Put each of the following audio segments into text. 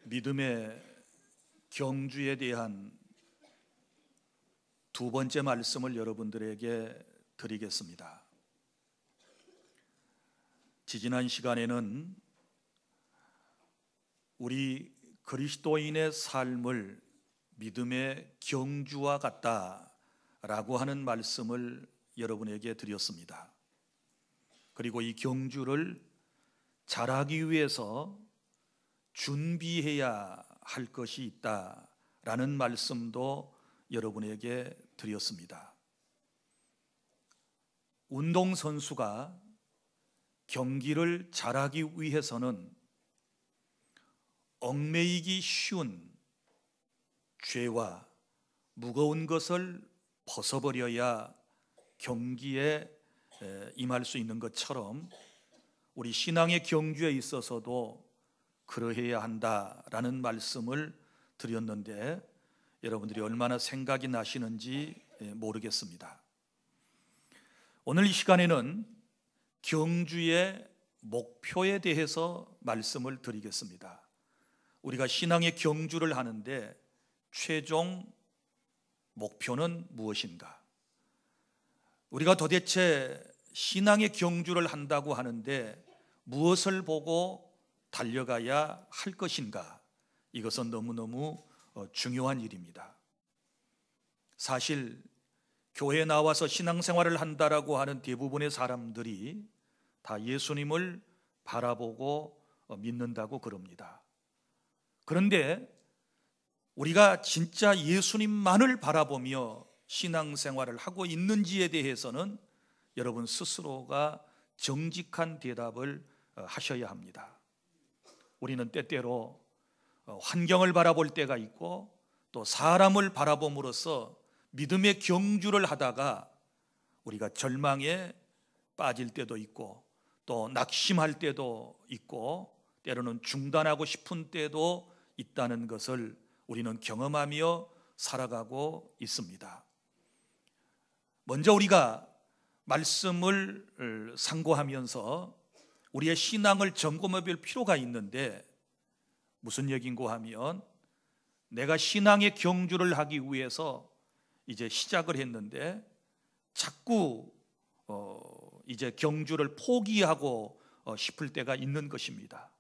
믿음의 경주에 대한 두 번째 말씀을 여러분들에게 드리겠습니다. 지지난 시간에는 우리 그리스도인의 삶을 믿음의 경주와 같다라고 하는 말씀을 여러분에게 드렸습니다. 그리고 이 경주를 잘하기 위해서 준비해야 할 것이 있다라는 말씀도 여러분에게 드렸습니다. 운동선수가 경기를 잘하기 위해서는 얽매이기 쉬운 죄와 무거운 것을 벗어버려야 경기에 임할 수 있는 것처럼 우리 신앙의 경주에 있어서도 그러해야 한다라는 말씀을 드렸는데 여러분들이 얼마나 생각이 나시는지 모르겠습니다. 오늘 이 시간에는 경주의 목표에 대해서 말씀을 드리겠습니다. 우리가 신앙의 경주를 하는데 최종 목표는 무엇인가? 우리가 도대체 신앙의 경주를 한다고 하는데 무엇을 보고 달려가야 할 것인가? 이것은 너무너무 중요한 일입니다. 사실 교회에 나와서 신앙생활을 한다라고 하는 대부분의 사람들이 다 예수님을 바라보고 믿는다고 그럽니다. 그런데 우리가 진짜 예수님만을 바라보며 신앙생활을 하고 있는지에 대해서는 여러분 스스로가 정직한 대답을 하셔야 합니다. 우리는 때때로 환경을 바라볼 때가 있고 또 사람을 바라봄으로써 믿음의 경주를 하다가 우리가 절망에 빠질 때도 있고 또 낙심할 때도 있고 때로는 중단하고 싶은 때도 있다는 것을 우리는 경험하며 살아가고 있습니다. 먼저 우리가 말씀을 상고하면서 우리의 신앙을 점검해 볼 필요가 있는데 무슨 얘기인고 하면 내가 신앙의 경주를 하기 위해서 이제 시작을 했는데 자꾸 이제 경주를 포기하고 싶을 때가 있는 것입니다.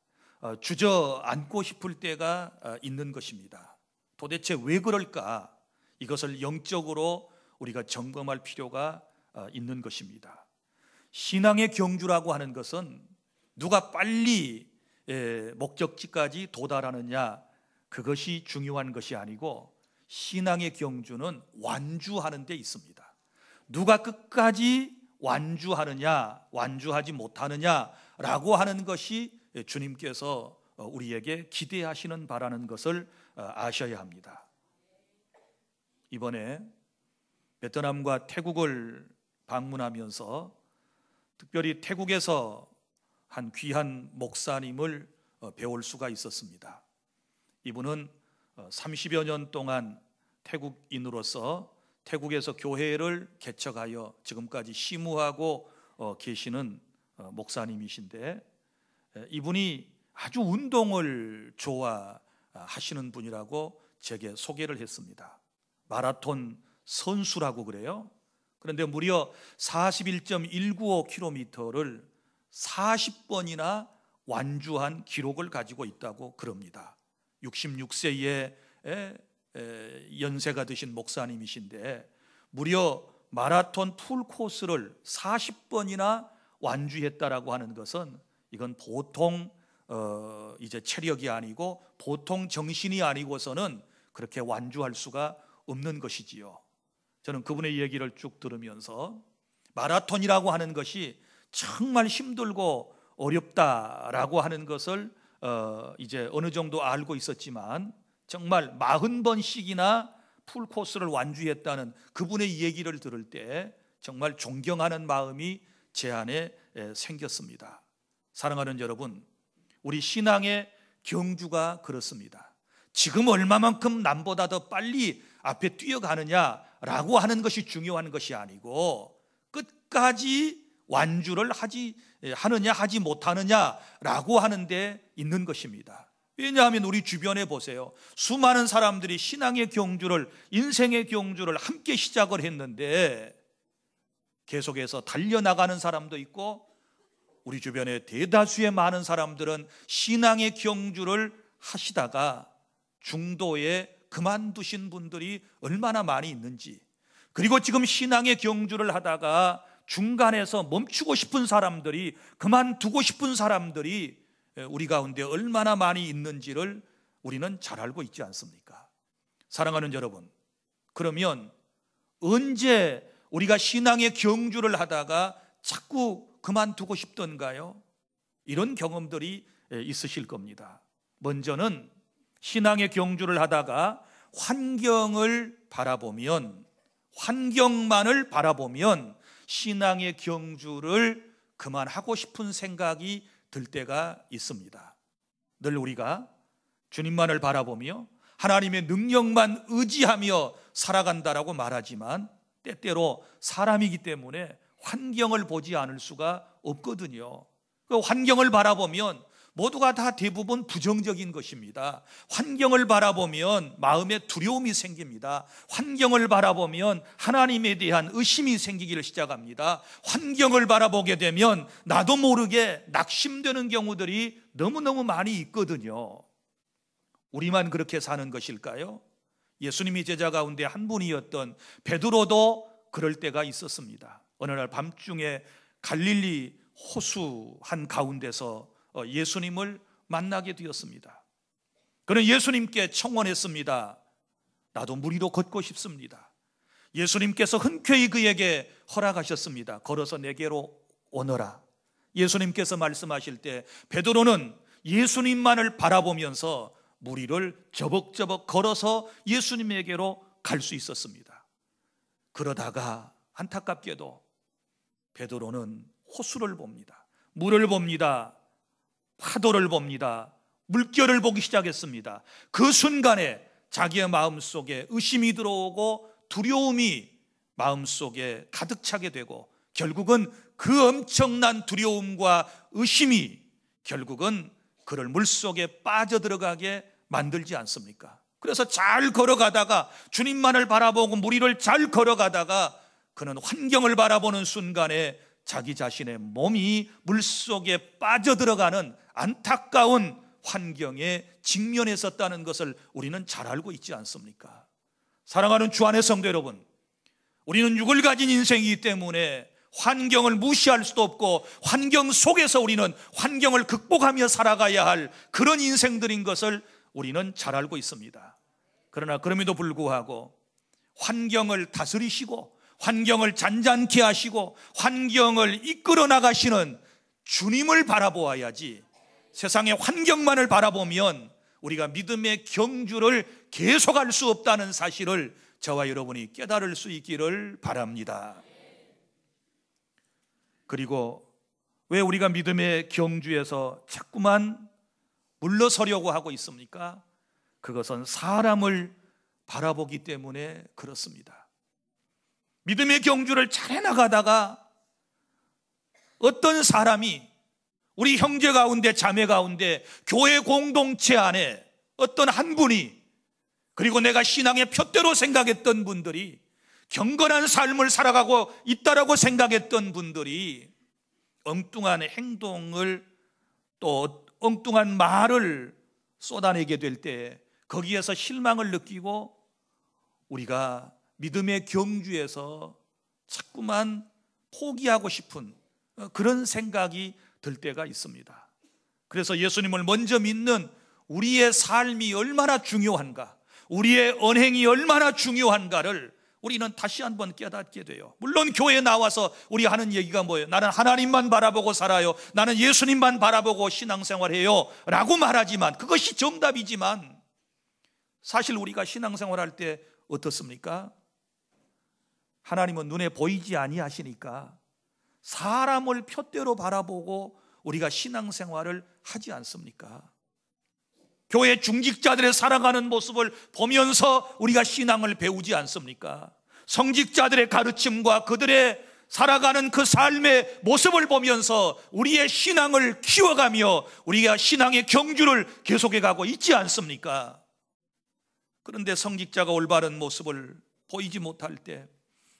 주저앉고 싶을 때가 있는 것입니다. 도대체 왜 그럴까? 이것을 영적으로 우리가 점검할 필요가 있는 것입니다. 신앙의 경주라고 하는 것은 누가 빨리 목적지까지 도달하느냐 그것이 중요한 것이 아니고 신앙의 경주는 완주하는 데 있습니다. 누가 끝까지 완주하느냐 완주하지 못하느냐라고 하는 것이 주님께서 우리에게 기대하시는 바라는 것을 아셔야 합니다. 이번에 베트남과 태국을 방문하면서 특별히 태국에서 한 귀한 목사님을 배울 수가 있었습니다. 이분은 30여 년 동안 태국인으로서 태국에서 교회를 개척하여 지금까지 심우하고 계시는 목사님이신데 이분이 아주 운동을 좋아하시는 분이라고 제게 소개를 했습니다. 마라톤 선수라고 그래요. 그런데 무려 41.195km를 40번이나 완주한 기록을 가지고 있다고 그럽니다. 66세의 연세가 드신 목사님이신데 무려 마라톤 풀 코스를 40번이나 완주했다라고 하는 것은 이건 보통 이제 체력이 아니고 보통 정신이 아니고서는 그렇게 완주할 수가 없는 것이지요. 저는 그분의 얘기를 쭉 들으면서 마라톤이라고 하는 것이 정말 힘들고 어렵다라고 하는 것을 이제 어느 정도 알고 있었지만 정말 40번씩이나 풀코스를 완주했다는 그분의 얘기를 들을 때 정말 존경하는 마음이 제 안에 생겼습니다. 사랑하는 여러분, 우리 신앙의 경주가 그렇습니다. 지금 얼마만큼 남보다 더 빨리 앞에 뛰어가느냐라고 하는 것이 중요한 것이 아니고 끝까지 완주를 하느냐 하지 못하느냐라고 하는 데 있는 것입니다. 왜냐하면 우리 주변에 보세요. 수많은 사람들이 신앙의 경주를, 인생의 경주를 함께 시작을 했는데 계속해서 달려나가는 사람도 있고, 우리 주변에 대다수의 많은 사람들은 신앙의 경주를 하시다가 중도에 그만두신 분들이 얼마나 많이 있는지, 그리고 지금 신앙의 경주를 하다가 중간에서 멈추고 싶은 사람들이, 그만두고 싶은 사람들이 우리 가운데 얼마나 많이 있는지를 우리는 잘 알고 있지 않습니까? 사랑하는 여러분, 그러면 언제 우리가 신앙의 경주를 하다가 자꾸 그만두고 싶던가요? 이런 경험들이 있으실 겁니다. 먼저는 신앙의 경주를 하다가 환경을 바라보면, 환경만을 바라보면 신앙의 경주를 그만하고 싶은 생각이 들 때가 있습니다. 늘 우리가 주님만을 바라보며 하나님의 능력만 의지하며 살아간다라고 말하지만 때때로 사람이기 때문에 환경을 보지 않을 수가 없거든요. 그 환경을 바라보면 모두가 다 대부분 부정적인 것입니다. 환경을 바라보면 마음에 두려움이 생깁니다. 환경을 바라보면 하나님에 대한 의심이 생기기를 시작합니다. 환경을 바라보게 되면 나도 모르게 낙심되는 경우들이 너무너무 많이 있거든요. 우리만 그렇게 사는 것일까요? 예수님이 제자 가운데 한 분이었던 베드로도 그럴 때가 있었습니다. 어느 날 밤중에 갈릴리 호수 한 가운데서 예수님을 만나게 되었습니다. 그는 예수님께 청원했습니다. 나도 물 위로 걷고 싶습니다. 예수님께서 흔쾌히 그에게 허락하셨습니다. 걸어서 내게로 오너라. 예수님께서 말씀하실 때 베드로는 예수님만을 바라보면서 물 위를 저벅저벅 걸어서 예수님에게로 갈 수 있었습니다. 그러다가 안타깝게도 베드로는 호수를 봅니다. 물을 봅니다. 파도를 봅니다. 물결을 보기 시작했습니다. 그 순간에 자기의 마음속에 의심이 들어오고 두려움이 마음속에 가득 차게 되고, 결국은 그 엄청난 두려움과 의심이 결국은 그를 물속에 빠져들어가게 만들지 않습니까? 그래서 잘 걸어가다가, 주님만을 바라보고 물 위를 잘 걸어가다가 그는 환경을 바라보는 순간에 자기 자신의 몸이 물속에 빠져들어가는 안타까운 환경에 직면했었다는 것을 우리는 잘 알고 있지 않습니까? 사랑하는 주 안의 성도 여러분, 우리는 육을 가진 인생이기 때문에 환경을 무시할 수도 없고 환경 속에서 우리는 환경을 극복하며 살아가야 할 그런 인생들인 것을 우리는 잘 알고 있습니다. 그러나 그럼에도 불구하고 환경을 다스리시고 환경을 잔잔케 하시고 환경을 이끌어 나가시는 주님을 바라보아야지, 세상의 환경만을 바라보면 우리가 믿음의 경주를 계속할 수 없다는 사실을 저와 여러분이 깨달을 수 있기를 바랍니다. 그리고 왜 우리가 믿음의 경주에서 자꾸만 물러서려고 하고 있습니까? 그것은 사람을 바라보기 때문에 그렇습니다. 믿음의 경주를 잘 해나가다가 어떤 사람이 우리 형제 가운데, 자매 가운데, 교회 공동체 안에 어떤 한 분이, 그리고 내가 신앙의 푯대로 생각했던 분들이, 경건한 삶을 살아가고 있다라고 생각했던 분들이 엉뚱한 행동을, 또 엉뚱한 말을 쏟아내게 될 때 거기에서 실망을 느끼고 우리가 믿음의 경주에서 자꾸만 포기하고 싶은 그런 생각이 들 때가 있습니다. 그래서 예수님을 먼저 믿는 우리의 삶이 얼마나 중요한가, 우리의 언행이 얼마나 중요한가를 우리는 다시 한번 깨닫게 돼요. 물론 교회에 나와서 우리 하는 얘기가 뭐예요? 나는 하나님만 바라보고 살아요, 나는 예수님만 바라보고 신앙생활해요 라고 말하지만, 그것이 정답이지만 사실 우리가 신앙생활할 때 어떻습니까? 하나님은 눈에 보이지 아니하시니까 사람을 푯대로 바라보고 우리가 신앙생활을 하지 않습니까? 교회 중직자들의 살아가는 모습을 보면서 우리가 신앙을 배우지 않습니까? 성직자들의 가르침과 그들의 살아가는 그 삶의 모습을 보면서 우리의 신앙을 키워가며 우리가 신앙의 경주를 계속해 가고 있지 않습니까? 그런데 성직자가 올바른 모습을 보이지 못할 때,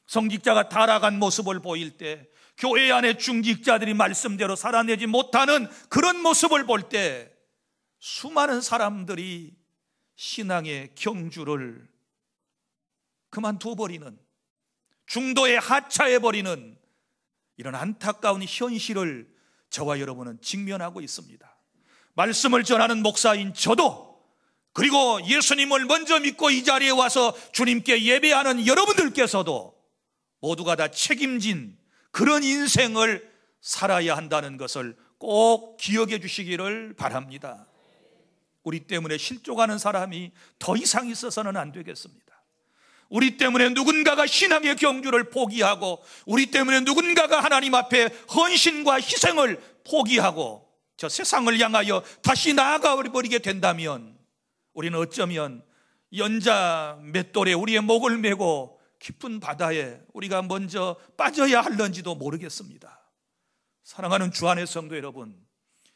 성직자가 타락한 모습을 보일 때, 교회 안에 중직자들이 말씀대로 살아내지 못하는 그런 모습을 볼 때 수많은 사람들이 신앙의 경주를 그만둬버리는, 중도에 하차해버리는 이런 안타까운 현실을 저와 여러분은 직면하고 있습니다. 말씀을 전하는 목사인 저도, 그리고 예수님을 먼저 믿고 이 자리에 와서 주님께 예배하는 여러분들께서도 모두가 다 책임진 그런 인생을 살아야 한다는 것을 꼭 기억해 주시기를 바랍니다. 우리 때문에 실족하는 사람이 더 이상 있어서는 안 되겠습니다. 우리 때문에 누군가가 신앙의 경주를 포기하고, 우리 때문에 누군가가 하나님 앞에 헌신과 희생을 포기하고 저 세상을 향하여 다시 나아가 버리게 된다면 우리는 어쩌면 연자 맷돌에 우리의 목을 메고 깊은 바다에 우리가 먼저 빠져야 할런지도 모르겠습니다. 사랑하는 주 안의 성도 여러분,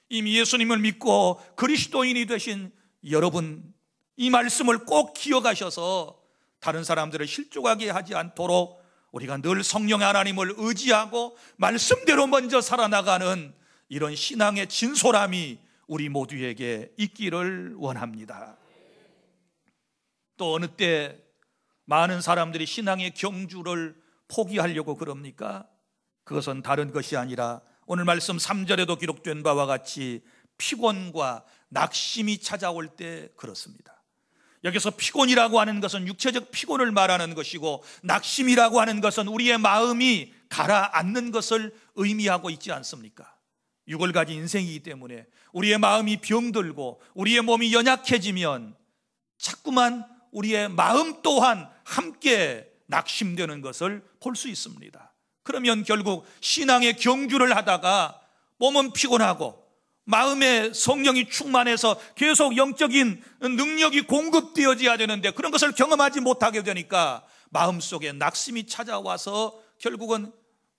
이미 예수님을 믿고 그리스도인이 되신 여러분, 이 말씀을 꼭 기억하셔서 다른 사람들을 실족하게 하지 않도록 우리가 늘 성령의 하나님을 의지하고 말씀대로 먼저 살아나가는 이런 신앙의 진솔함이 우리 모두에게 있기를 원합니다. 또 어느 때 많은 사람들이 신앙의 경주를 포기하려고 그럽니까? 그것은 다른 것이 아니라 오늘 말씀 3절에도 기록된 바와 같이 피곤과 낙심이 찾아올 때 그렇습니다. 여기서 피곤이라고 하는 것은 육체적 피곤을 말하는 것이고, 낙심이라고 하는 것은 우리의 마음이 가라앉는 것을 의미하고 있지 않습니까? 육을 가진 인생이기 때문에 우리의 마음이 병들고 우리의 몸이 연약해지면 자꾸만 우리의 마음 또한 함께 낙심되는 것을 볼 수 있습니다. 그러면 결국 신앙의 경주를 하다가 몸은 피곤하고 마음에 성령이 충만해서 계속 영적인 능력이 공급되어져야 되는데 그런 것을 경험하지 못하게 되니까 마음속에 낙심이 찾아와서 결국은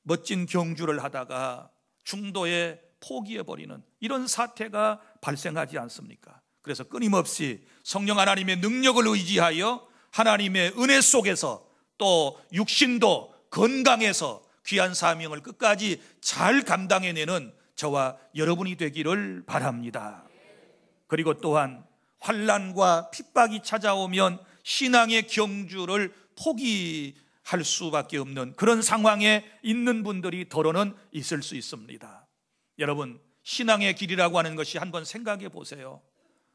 멋진 경주를 하다가 중도에 포기해버리는 이런 사태가 발생하지 않습니까? 그래서 끊임없이 성령 하나님의 능력을 의지하여 하나님의 은혜 속에서 또 육신도 건강해서 귀한 사명을 끝까지 잘 감당해내는 저와 여러분이 되기를 바랍니다. 그리고 또한 환난과 핍박이 찾아오면 신앙의 경주를 포기할 수밖에 없는 그런 상황에 있는 분들이 더러는 있을 수 있습니다. 여러분, 신앙의 길이라고 하는 것이 한번 생각해 보세요.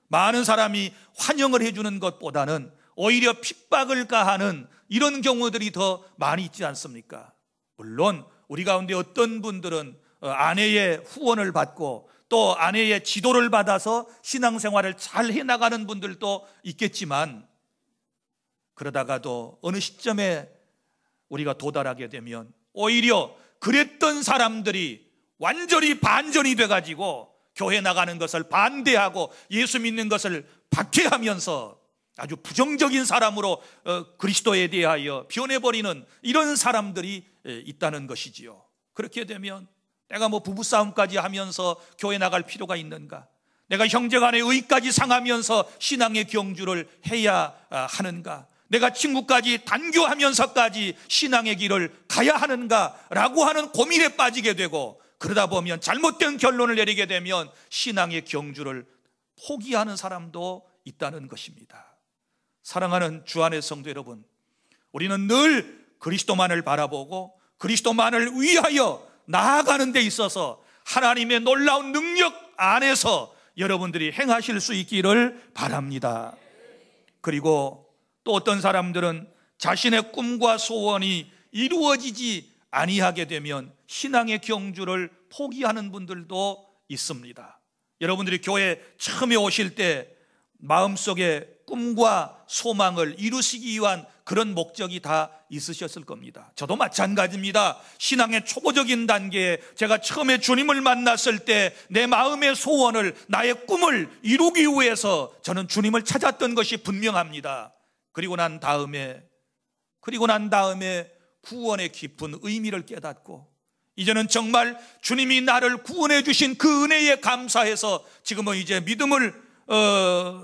많은 사람이 환영을 해주는 것보다는 오히려 핍박을 가하는 이런 경우들이 더 많이 있지 않습니까? 물론 우리 가운데 어떤 분들은 아내의 후원을 받고 또 아내의 지도를 받아서 신앙생활을 잘 해나가는 분들도 있겠지만, 그러다가도 어느 시점에 우리가 도달하게 되면 오히려 그랬던 사람들이 완전히 반전이 돼가지고 교회 나가는 것을 반대하고 예수 믿는 것을 박해하면서 아주 부정적인 사람으로 그리스도에 대하여 변해버리는 이런 사람들이 있다는 것이지요. 그렇게 되면 내가 부부싸움까지 하면서 교회 나갈 필요가 있는가? 내가 형제간의 의까지 상하면서 신앙의 경주를 해야 하는가? 내가 친구까지 단교하면서까지 신앙의 길을 가야 하는가? 라고 하는 고민에 빠지게 되고, 그러다 보면 잘못된 결론을 내리게 되면 신앙의 경주를 포기하는 사람도 있다는 것입니다. 사랑하는 주 안의 성도 여러분, 우리는 늘 그리스도만을 바라보고 그리스도만을 위하여 나아가는 데 있어서 하나님의 놀라운 능력 안에서 여러분들이 행하실 수 있기를 바랍니다. 그리고 또 어떤 사람들은 자신의 꿈과 소원이 이루어지지 아니하게 되면 신앙의 경주를 포기하는 분들도 있습니다. 여러분들이 교회 처음에 오실 때 마음속에 꿈과 소망을 이루시기 위한 그런 목적이 다 있으셨을 겁니다. 저도 마찬가지입니다. 신앙의 초보적인 단계에 제가 처음에 주님을 만났을 때 내 마음의 소원을, 나의 꿈을 이루기 위해서 저는 주님을 찾았던 것이 분명합니다. 그리고 난 다음에 구원의 깊은 의미를 깨닫고 이제는 정말 주님이 나를 구원해 주신 그 은혜에 감사해서 지금은 이제 믿음을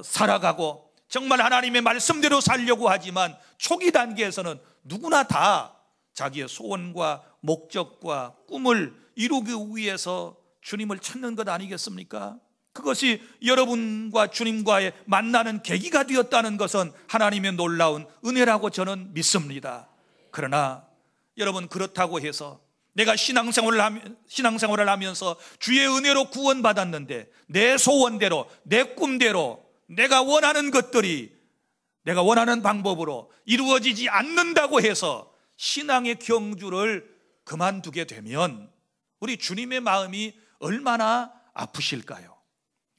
살아가고 정말 하나님의 말씀대로 살려고 하지만 초기 단계에서는 누구나 다 자기의 소원과 목적과 꿈을 이루기 위해서 주님을 찾는 것 아니겠습니까? 그것이 여러분과 주님과의 만나는 계기가 되었다는 것은 하나님의 놀라운 은혜라고 저는 믿습니다. 그러나 여러분, 그렇다고 해서 내가 신앙생활을 하면서 주의 은혜로 구원받았는데 내 소원대로, 내 꿈대로 내가 원하는 것들이 내가 원하는 방법으로 이루어지지 않는다고 해서 신앙의 경주를 그만두게 되면 우리 주님의 마음이 얼마나 아프실까요?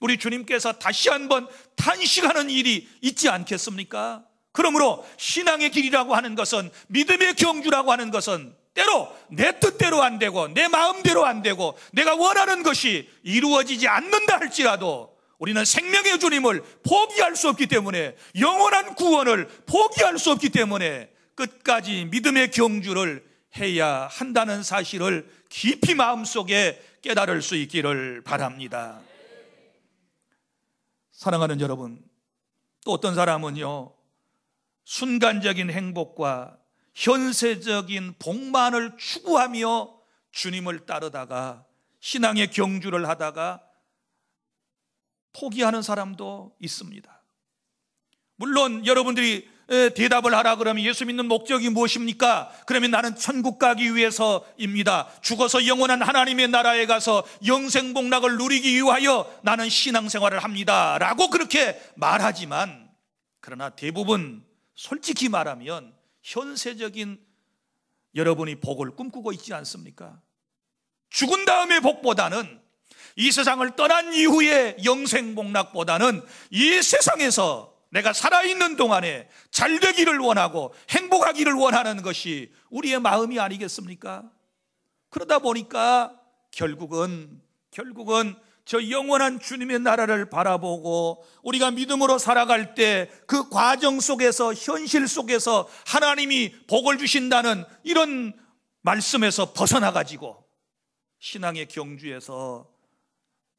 우리 주님께서 다시 한번 탄식하는 일이 있지 않겠습니까? 그러므로 신앙의 길이라고 하는 것은, 믿음의 경주라고 하는 것은 때로 내 뜻대로 안 되고 내 마음대로 안 되고 내가 원하는 것이 이루어지지 않는다 할지라도 우리는 생명의 주님을 포기할 수 없기 때문에, 영원한 구원을 포기할 수 없기 때문에 끝까지 믿음의 경주를 해야 한다는 사실을 깊이 마음속에 깨달을 수 있기를 바랍니다. 사랑하는 여러분, 또 어떤 사람은요, 순간적인 행복과 현세적인 복만을 추구하며 주님을 따르다가 신앙의 경주를 하다가 포기하는 사람도 있습니다. 물론 여러분들이 대답을 하라 그러면 예수 믿는 목적이 무엇입니까? 그러면 나는 천국 가기 위해서입니다. 죽어서 영원한 하나님의 나라에 가서 영생복락을 누리기 위하여 나는 신앙생활을 합니다 라고 그렇게 말하지만, 그러나 대부분 솔직히 말하면 현세적인 여러분이 복을 꿈꾸고 있지 않습니까? 죽은 다음의 복보다는, 이 세상을 떠난 이후의 영생복락보다는 이 세상에서 내가 살아있는 동안에 잘 되기를 원하고 행복하기를 원하는 것이 우리의 마음이 아니겠습니까? 그러다 보니까 결국은 저 영원한 주님의 나라를 바라보고 우리가 믿음으로 살아갈 때 그 과정 속에서, 현실 속에서 하나님이 복을 주신다는 이런 말씀에서 벗어나가지고 신앙의 경주에서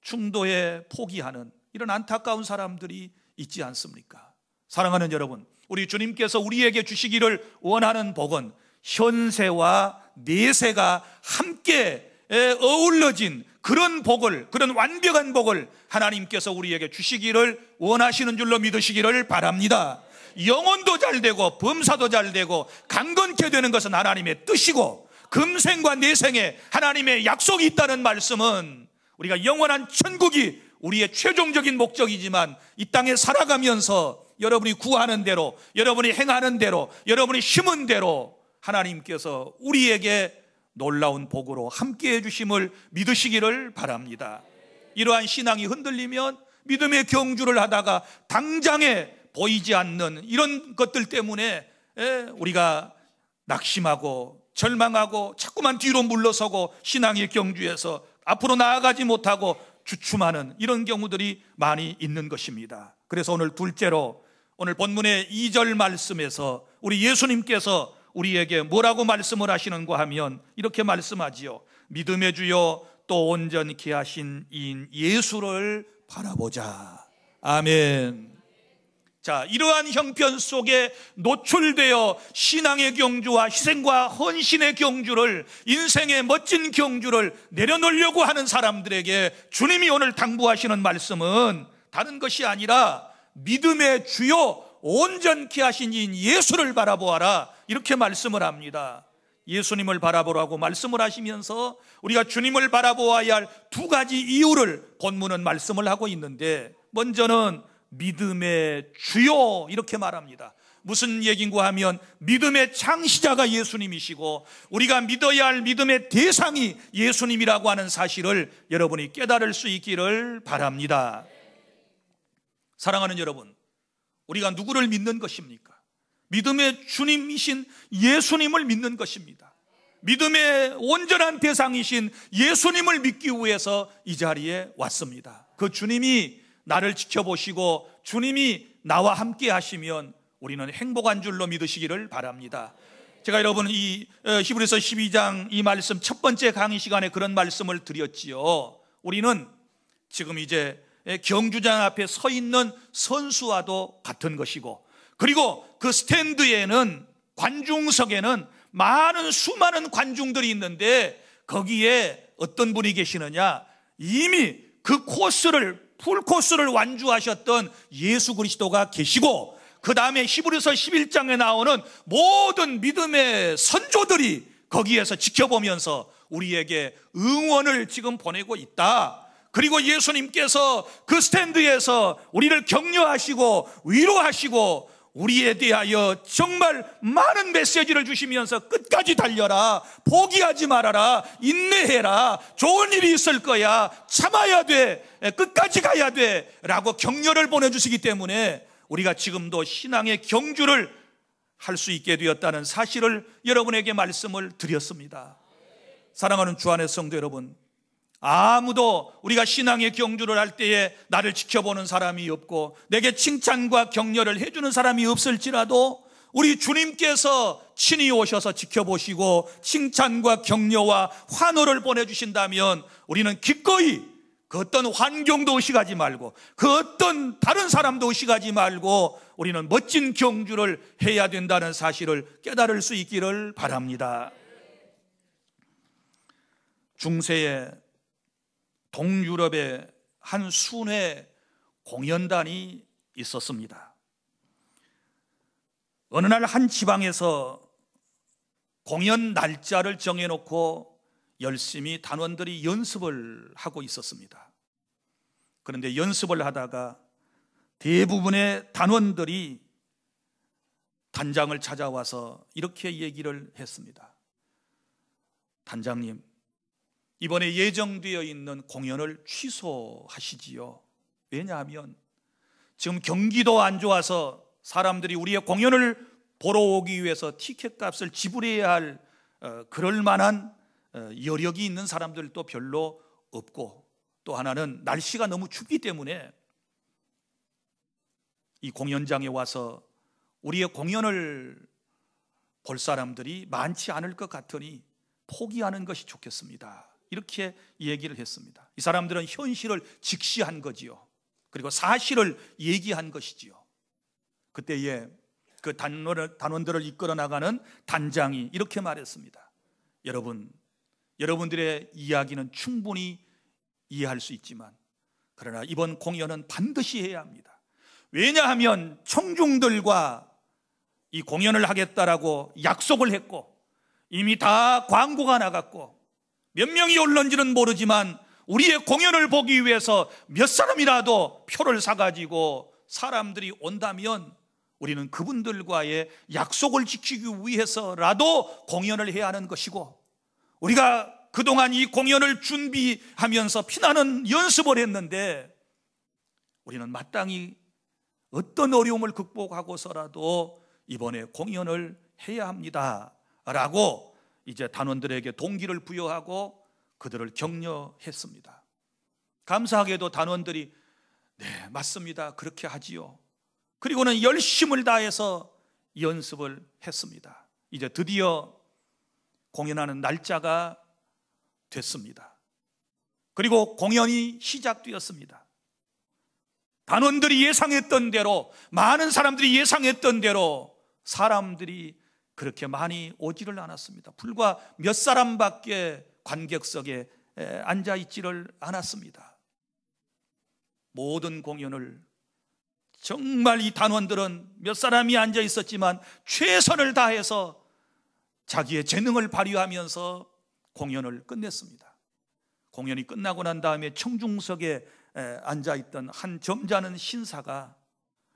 중도에 포기하는 이런 안타까운 사람들이 있지 않습니까? 사랑하는 여러분, 우리 주님께서 우리에게 주시기를 원하는 복은 현세와 내세가 함께 어우러진 그런 복을, 그런 완벽한 복을 하나님께서 우리에게 주시기를 원하시는 줄로 믿으시기를 바랍니다. 영혼도 잘 되고 범사도 잘 되고 강건케 되는 것은 하나님의 뜻이고, 금생과 내생에 하나님의 약속이 있다는 말씀은 우리가 영원한 천국이 우리의 최종적인 목적이지만 이 땅에 살아가면서 여러분이 구하는 대로, 여러분이 행하는 대로, 여러분이 심은 대로 하나님께서 우리에게 놀라운 복으로 함께해 주심을 믿으시기를 바랍니다. 이러한 신앙이 흔들리면 믿음의 경주를 하다가 당장에 보이지 않는 이런 것들 때문에 우리가 낙심하고 절망하고 자꾸만 뒤로 물러서고 신앙의 경주에서 앞으로 나아가지 못하고 주춤하는 이런 경우들이 많이 있는 것입니다. 그래서 오늘 둘째로, 오늘 본문의 2절 말씀에서 우리 예수님께서 우리에게 뭐라고 말씀을 하시는가 하면 이렇게 말씀하지요. 믿음의 주요 또 온전케 하신 이인 예수를 바라보자. 아멘. 자, 이러한 형편 속에 노출되어 신앙의 경주와 희생과 헌신의 경주를, 인생의 멋진 경주를 내려놓으려고 하는 사람들에게 주님이 오늘 당부하시는 말씀은 다른 것이 아니라 믿음의 주요 온전케 하신 이인 예수를 바라보아라, 이렇게 말씀을 합니다. 예수님을 바라보라고 말씀을 하시면서 우리가 주님을 바라보아야 할 두 가지 이유를 본문은 말씀을 하고 있는데, 먼저는 믿음의 주요 이렇게 말합니다. 무슨 얘기인가 하면 믿음의 창시자가 예수님이시고 우리가 믿어야 할 믿음의 대상이 예수님이라고 하는 사실을 여러분이 깨달을 수 있기를 바랍니다. 사랑하는 여러분, 우리가 누구를 믿는 것입니까? 믿음의 주님이신 예수님을 믿는 것입니다. 믿음의 온전한 대상이신 예수님을 믿기 위해서 이 자리에 왔습니다. 그 주님이 나를 지켜보시고 주님이 나와 함께 하시면 우리는 행복한 줄로 믿으시기를 바랍니다. 제가 여러분 이 히브리서 12장 이 말씀 첫 번째 강의 시간에 그런 말씀을 드렸지요. 우리는 지금 이제 경주장 앞에 서 있는 선수와도 같은 것이고, 그리고 그 스탠드에는, 관중석에는 수많은 관중들이 있는데, 거기에 어떤 분이 계시느냐, 이미 그 풀코스를 완주하셨던 예수 그리스도가 계시고, 그 다음에 히브리서 11장에 나오는 모든 믿음의 선조들이 거기에서 지켜보면서 우리에게 응원을 지금 보내고 있다. 그리고 예수님께서 그 스탠드에서 우리를 격려하시고 위로하시고 우리에 대하여 정말 많은 메시지를 주시면서 끝까지 달려라, 포기하지 말아라, 인내해라, 좋은 일이 있을 거야, 참아야 돼, 끝까지 가야 돼 라고 격려를 보내주시기 때문에 우리가 지금도 신앙의 경주를 할 수 있게 되었다는 사실을 여러분에게 말씀을 드렸습니다. 사랑하는 주 안의 성도 여러분, 아무도 우리가 신앙의 경주를 할 때에 나를 지켜보는 사람이 없고 내게 칭찬과 격려를 해주는 사람이 없을지라도 우리 주님께서 친히 오셔서 지켜보시고 칭찬과 격려와 환호를 보내주신다면 우리는 기꺼이 그 어떤 환경도 의식하지 말고 그 어떤 다른 사람도 의식하지 말고 우리는 멋진 경주를 해야 된다는 사실을 깨달을 수 있기를 바랍니다. 중세에 동유럽의 한 순회 공연단이 있었습니다. 어느 날 한 지방에서 공연 날짜를 정해놓고 열심히 단원들이 연습을 하고 있었습니다. 그런데 연습을 하다가 대부분의 단원들이 단장을 찾아와서 이렇게 얘기를 했습니다. 단장님, 이번에 예정되어 있는 공연을 취소하시지요. 왜냐하면 지금 경기도 안 좋아서 사람들이 우리의 공연을 보러 오기 위해서 티켓 값을 지불해야 할 그럴 만한 여력이 있는 사람들도 별로 없고, 또 하나는 날씨가 너무 춥기 때문에 이 공연장에 와서 우리의 공연을 볼 사람들이 많지 않을 것 같으니 포기하는 것이 좋겠습니다. 이렇게 얘기를 했습니다. 이 사람들은 현실을 직시한 거지요. 그리고 사실을 얘기한 것이지요. 그때에 그 단원들을 이끌어 나가는 단장이 이렇게 말했습니다. 여러분들의 이야기는 충분히 이해할 수 있지만 그러나 이번 공연은 반드시 해야 합니다. 왜냐하면 청중들과 이 공연을 하겠다라고 약속을 했고 이미 다 광고가 나갔고 몇 명이 올는지는 모르지만 우리의 공연을 보기 위해서 몇 사람이라도 표를 사가지고 사람들이 온다면 우리는 그분들과의 약속을 지키기 위해서라도 공연을 해야 하는 것이고, 우리가 그동안 이 공연을 준비하면서 피나는 연습을 했는데 우리는 마땅히 어떤 어려움을 극복하고서라도 이번에 공연을 해야 합니다 라고 이제 단원들에게 동기를 부여하고 그들을 격려했습니다. 감사하게도 단원들이 네, 맞습니다, 그렇게 하지요. 그리고는 열심을 다해서 연습을 했습니다. 이제 드디어 공연하는 날짜가 됐습니다. 그리고 공연이 시작되었습니다. 단원들이 예상했던 대로, 많은 사람들이 예상했던 대로 사람들이 그렇게 많이 오지를 않았습니다. 불과 몇 사람밖에 관객석에 앉아있지를 않았습니다. 모든 공연을 정말 이 단원들은 몇 사람이 앉아 있었지만 최선을 다해서 자기의 재능을 발휘하면서 공연을 끝냈습니다. 공연이 끝나고 난 다음에 청중석에 앉아있던 한 점잖은 신사가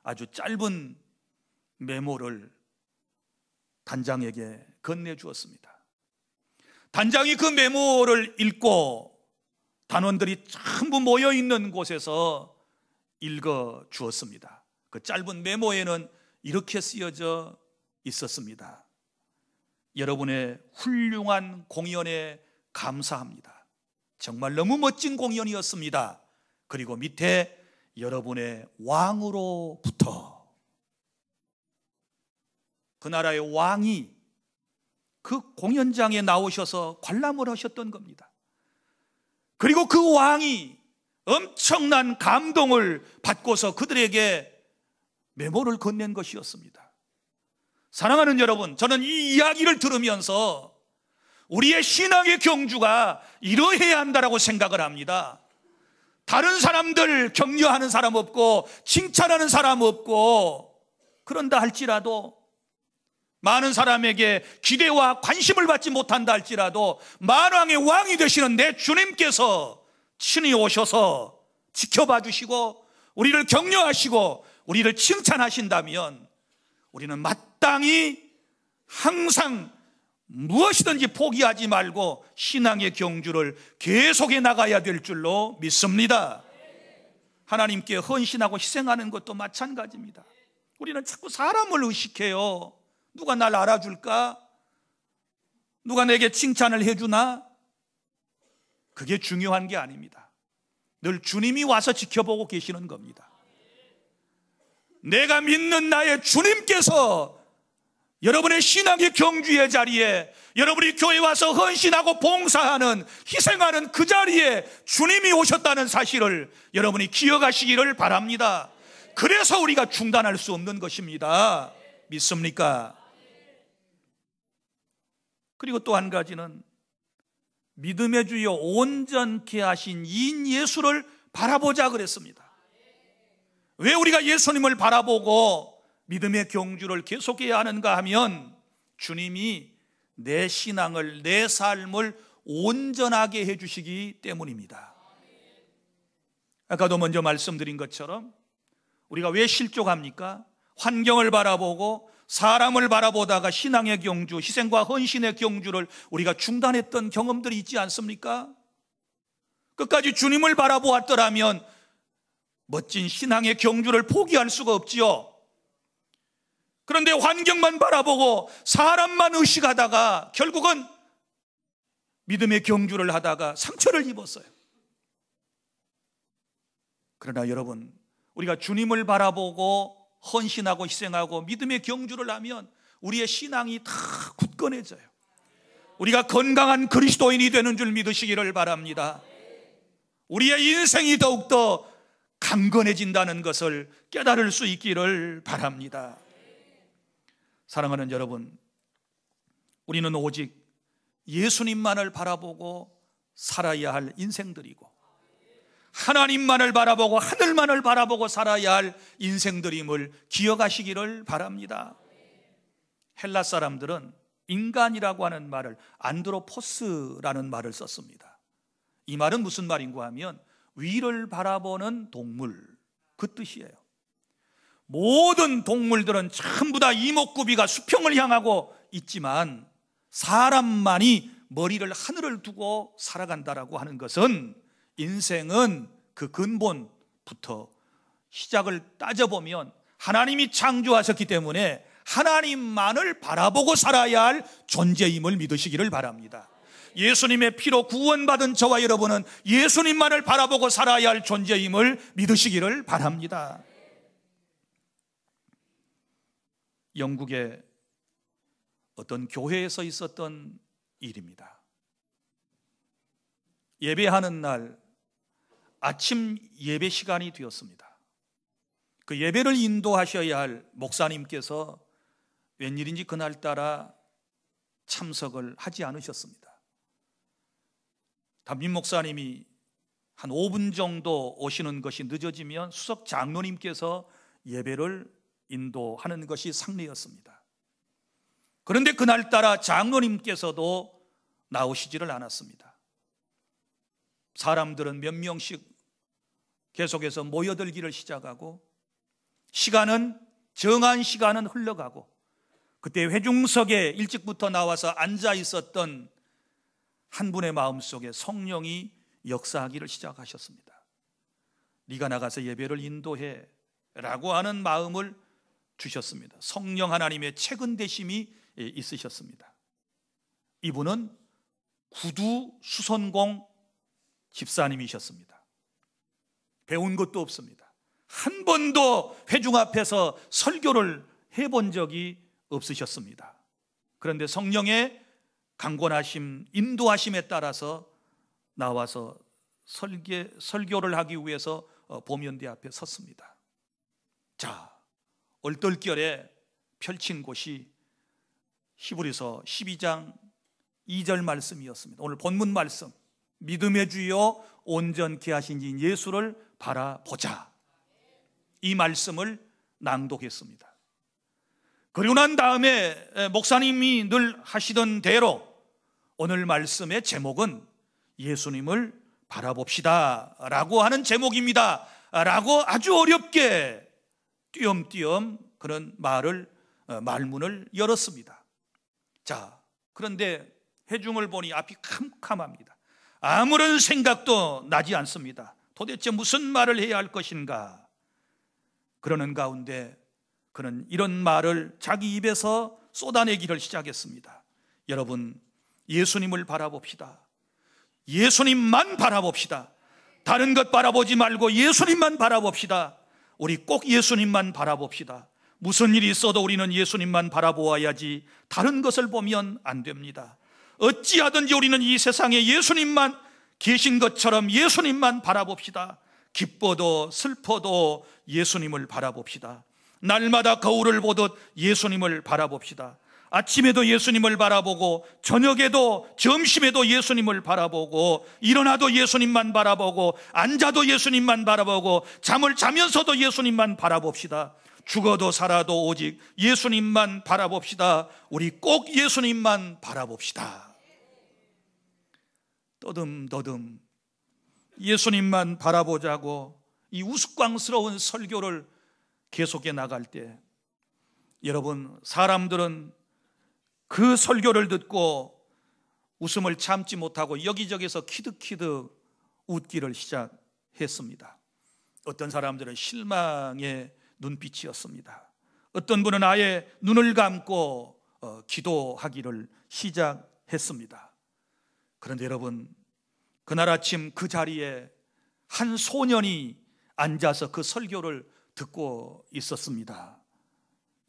아주 짧은 메모를 단장에게 건네주었습니다. 단장이 그 메모를 읽고 단원들이 전부 모여있는 곳에서 읽어주었습니다. 그 짧은 메모에는 이렇게 쓰여져 있었습니다. 여러분의 훌륭한 공연에 감사합니다. 정말 너무 멋진 공연이었습니다. 그리고 밑에 여러분의 왕으로부터, 그 나라의 왕이 그 공연장에 나오셔서 관람을 하셨던 겁니다. 그리고 그 왕이 엄청난 감동을 받고서 그들에게 메모를 건넨 것이었습니다. 사랑하는 여러분, 저는 이 이야기를 들으면서 우리의 신앙의 경주가 이러해야 한다라고 생각을 합니다. 다른 사람들 격려하는 사람 없고 칭찬하는 사람 없고, 그런다 할지라도 많은 사람에게 기대와 관심을 받지 못한다 할지라도 만왕의 왕이 되시는 내 주님께서 친히 오셔서 지켜봐 주시고 우리를 격려하시고 우리를 칭찬하신다면 우리는 마땅히 항상 무엇이든지 포기하지 말고 신앙의 경주를 계속해 나가야 될 줄로 믿습니다. 하나님께 헌신하고 희생하는 것도 마찬가지입니다. 우리는 자꾸 사람을 의식해요. 누가 날 알아줄까? 누가 내게 칭찬을 해주나? 그게 중요한 게 아닙니다. 늘 주님이 와서 지켜보고 계시는 겁니다. 내가 믿는 나의 주님께서 여러분의 신앙의 경주의 자리에, 여러분이 교회 와서 헌신하고 봉사하는, 희생하는 그 자리에 주님이 오셨다는 사실을 여러분이 기억하시기를 바랍니다. 그래서 우리가 중단할 수 없는 것입니다. 믿습니까? 그리고 또 한 가지는 믿음의 주여 온전케 하신 인 예수를 바라보자 그랬습니다. 왜 우리가 예수님을 바라보고 믿음의 경주를 계속해야 하는가 하면 주님이 내 신앙을, 내 삶을 온전하게 해주시기 때문입니다. 아까도 먼저 말씀드린 것처럼 우리가 왜 실족합니까? 환경을 바라보고 사람을 바라보다가 신앙의 경주, 희생과 헌신의 경주를 우리가 중단했던 경험들이 있지 않습니까? 끝까지 주님을 바라보았더라면 멋진 신앙의 경주를 포기할 수가 없지요. 그런데 환경만 바라보고 사람만 의식하다가 결국은 믿음의 경주를 하다가 상처를 입었어요. 그러나 여러분, 우리가 주님을 바라보고 헌신하고 희생하고 믿음의 경주를 하면 우리의 신앙이 다 굳건해져요. 우리가 건강한 그리스도인이 되는 줄 믿으시기를 바랍니다. 우리의 인생이 더욱더 강건해진다는 것을 깨달을 수 있기를 바랍니다. 사랑하는 여러분, 우리는 오직 예수님만을 바라보고 살아야 할 인생들이고 하나님만을 바라보고 하늘만을 바라보고 살아야 할 인생들임을 기억하시기를 바랍니다. 헬라 사람들은 인간이라고 하는 말을 안드로포스라는 말을 썼습니다. 이 말은 무슨 말인가 하면 위를 바라보는 동물, 그 뜻이에요. 모든 동물들은 전부 다 이목구비가 수평을 향하고 있지만 사람만이 머리를 하늘을 두고 살아간다라고 하는 것은 인생은 그 근본부터 시작을 따져보면 하나님이 창조하셨기 때문에 하나님만을 바라보고 살아야 할 존재임을 믿으시기를 바랍니다. 예수님의 피로 구원받은 저와 여러분은 예수님만을 바라보고 살아야 할 존재임을 믿으시기를 바랍니다. 영국의 어떤 교회에서 있었던 일입니다. 예배하는 날 아침 예배 시간이 되었습니다. 그 예배를 인도하셔야 할 목사님께서 웬일인지 그날따라 참석을 하지 않으셨습니다. 담임 목사님이 한 5분 정도 오시는 것이 늦어지면 수석 장로님께서 예배를 인도하는 것이 상례였습니다. 그런데 그날따라 장로님께서도 나오시지를 않았습니다. 사람들은 몇 명씩 계속해서 모여들기를 시작하고 정한 시간은 흘러가고 그때 회중석에 일찍부터 나와서 앉아 있었던 한 분의 마음속에 성령이 역사하기를 시작하셨습니다. 네가 나가서 예배를 인도해 라고 하는 마음을 주셨습니다. 성령 하나님의 책은되심이 있으셨습니다. 이분은 구두 수선공 집사님이셨습니다. 배운 것도 없습니다. 한 번도 회중 앞에서 설교를 해본 적이 없으셨습니다. 그런데 성령의 강권하심, 인도하심에 따라서 나와서 설교를 하기 위해서 보면대 앞에 섰습니다. 자, 얼떨결에 펼친 곳이 히브리서 12장 2절 말씀이었습니다. 오늘 본문 말씀, 믿음의 주여 온전케 하신 이 예수를 바라보자, 이 말씀을 낭독했습니다. 그리고 난 다음에 목사님이 늘 하시던 대로 오늘 말씀의 제목은 예수님을 바라봅시다 라고 하는 제목입니다 라고 아주 어렵게 띄엄띄엄 그런 말문을 열었습니다. 자, 그런데 회중을 보니 앞이 캄캄합니다. 아무런 생각도 나지 않습니다. 도대체 무슨 말을 해야 할 것인가? 그러는 가운데 그는 이런 말을 자기 입에서 쏟아내기를 시작했습니다. 여러분, 예수님을 바라봅시다. 예수님만 바라봅시다. 다른 것 바라보지 말고 예수님만 바라봅시다. 우리 꼭 예수님만 바라봅시다. 무슨 일이 있어도 우리는 예수님만 바라보아야지 다른 것을 보면 안 됩니다. 어찌하든지 우리는 이 세상에 예수님만 계신 것처럼 예수님만 바라봅시다. 기뻐도 슬퍼도 예수님을 바라봅시다. 날마다 거울을 보듯 예수님을 바라봅시다. 아침에도 예수님을 바라보고 저녁에도 점심에도 예수님을 바라보고 일어나도 예수님만 바라보고 앉아도 예수님만 바라보고 잠을 자면서도 예수님만 바라봅시다. 죽어도 살아도 오직 예수님만 바라봅시다. 우리 꼭 예수님만 바라봅시다. 떠듬떠듬 예수님만 바라보자고 이 우스꽝스러운 설교를 계속해 나갈 때, 여러분, 사람들은 그 설교를 듣고 웃음을 참지 못하고 여기저기서 키득키득 웃기를 시작했습니다. 어떤 사람들은 실망의 눈빛이었습니다. 어떤 분은 아예 눈을 감고 기도하기를 시작했습니다. 그런데 여러분, 그날 아침 그 자리에 한 소년이 앉아서 그 설교를 듣고 있었습니다.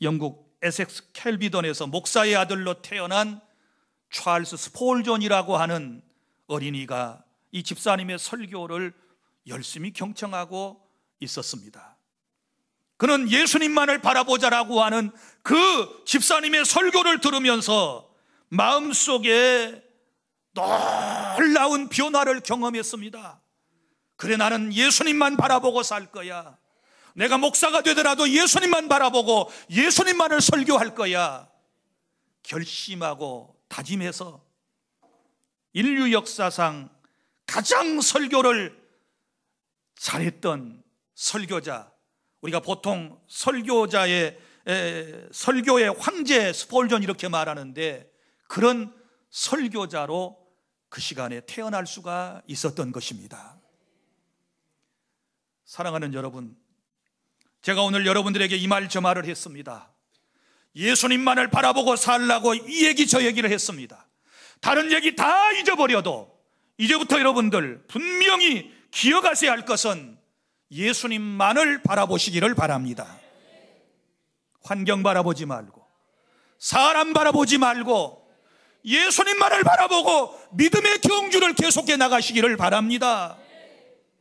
영국 에섹스 켈비던에서 목사의 아들로 태어난 찰스 스폴존이라고 하는 어린이가 이 집사님의 설교를 열심히 경청하고 있었습니다. 그는 예수님만을 바라보자라고 하는 그 집사님의 설교를 들으면서 마음속에 놀라운 변화를 경험했습니다. 그래, 나는 예수님만 바라보고 살 거야. 내가 목사가 되더라도 예수님만 바라보고 예수님만을 설교할 거야. 결심하고 다짐해서 인류 역사상 가장 설교를 잘했던 설교자, 우리가 보통 설교의 황제 스폴전 이렇게 말하는데, 그런 설교자로 그 시간에 태어날 수가 있었던 것입니다. 사랑하는 여러분, 제가 오늘 여러분들에게 이 말 저 말을 했습니다. 예수님만을 바라보고 살라고 이 얘기 저 얘기를 했습니다. 다른 얘기 다 잊어버려도 이제부터 여러분들 분명히 기억하셔야 할 것은 예수님만을 바라보시기를 바랍니다. 환경 바라보지 말고, 사람 바라보지 말고 예수님만을 바라보고 믿음의 경주를 계속해 나가시기를 바랍니다.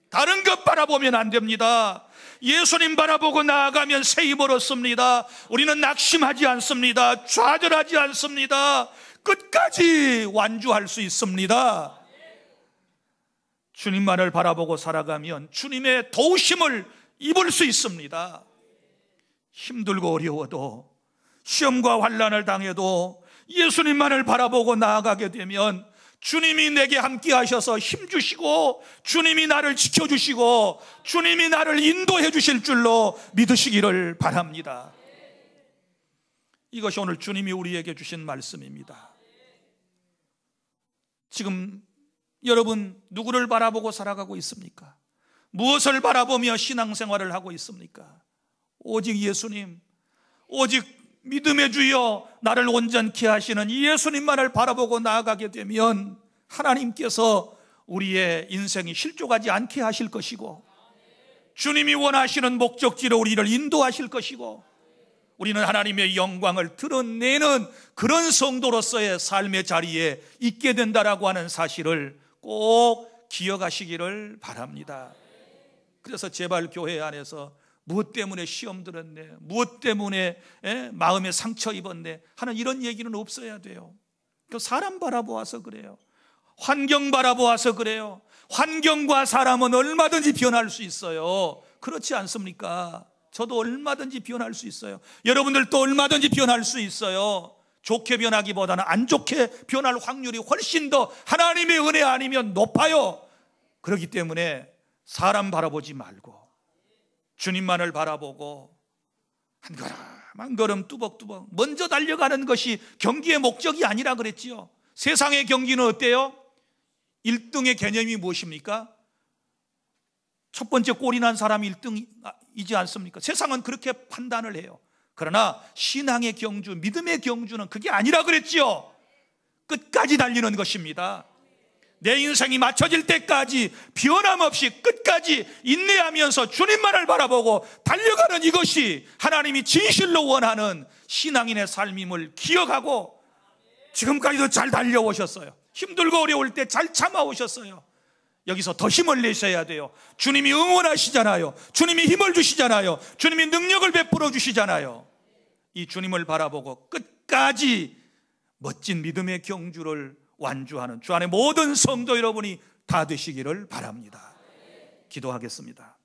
다른 것 바라보면 안 됩니다. 예수님 바라보고 나아가면 새 힘을 얻습니다. 우리는 낙심하지 않습니다. 좌절하지 않습니다. 끝까지 완주할 수 있습니다. 주님만을 바라보고 살아가면 주님의 도우심을 입을 수 있습니다. 힘들고 어려워도, 시험과 환난을 당해도 예수님만을 바라보고 나아가게 되면 주님이 내게 함께 하셔서 힘주시고 주님이 나를 지켜주시고 주님이 나를 인도해 주실 줄로 믿으시기를 바랍니다. 이것이 오늘 주님이 우리에게 주신 말씀입니다. 지금 여러분 누구를 바라보고 살아가고 있습니까? 무엇을 바라보며 신앙생활을 하고 있습니까? 오직 예수님, 오직 믿음의 주여 나를 온전케 하시는 이 예수님만을 바라보고 나아가게 되면 하나님께서 우리의 인생이 실족하지 않게 하실 것이고, 주님이 원하시는 목적지로 우리를 인도하실 것이고, 우리는 하나님의 영광을 드러내는 그런 성도로서의 삶의 자리에 있게 된다라고 하는 사실을 꼭 기억하시기를 바랍니다. 그래서 제발 교회 안에서 무엇 때문에 시험 들었네, 무엇 때문에 마음에 상처 입었네 하는 이런 얘기는 없어야 돼요. 사람 바라보아서 그래요. 환경 바라보아서 그래요. 환경과 사람은 얼마든지 변할 수 있어요. 그렇지 않습니까? 저도 얼마든지 변할 수 있어요. 여러분들도 얼마든지 변할 수 있어요. 좋게 변하기보다는 안 좋게 변할 확률이 훨씬 더 하나님의 은혜 아니면 높아요. 그렇기 때문에 사람 바라보지 말고 주님만을 바라보고 한 걸음 한 걸음 뚜벅뚜벅 먼저 달려가는 것이 경기의 목적이 아니라 그랬지요. 세상의 경기는 어때요? 1등의 개념이 무엇입니까? 첫 번째 골이 난 사람이 1등이지 않습니까? 세상은 그렇게 판단을 해요. 그러나 신앙의 경주, 믿음의 경주는 그게 아니라 그랬지요. 끝까지 달리는 것입니다. 내 인생이 맞춰질 때까지 변함없이 끝까지 인내하면서 주님만을 바라보고 달려가는 이것이 하나님이 진실로 원하는 신앙인의 삶임을 기억하고 지금까지도 잘 달려오셨어요. 힘들고 어려울 때 잘 참아오셨어요. 여기서 더 힘을 내셔야 돼요. 주님이 응원하시잖아요. 주님이 힘을 주시잖아요. 주님이 능력을 베풀어 주시잖아요. 이 주님을 바라보고 끝까지 멋진 믿음의 경주를 완주하는 주 안의 모든 성도 여러분이 다 되시기를 바랍니다. 기도하겠습니다.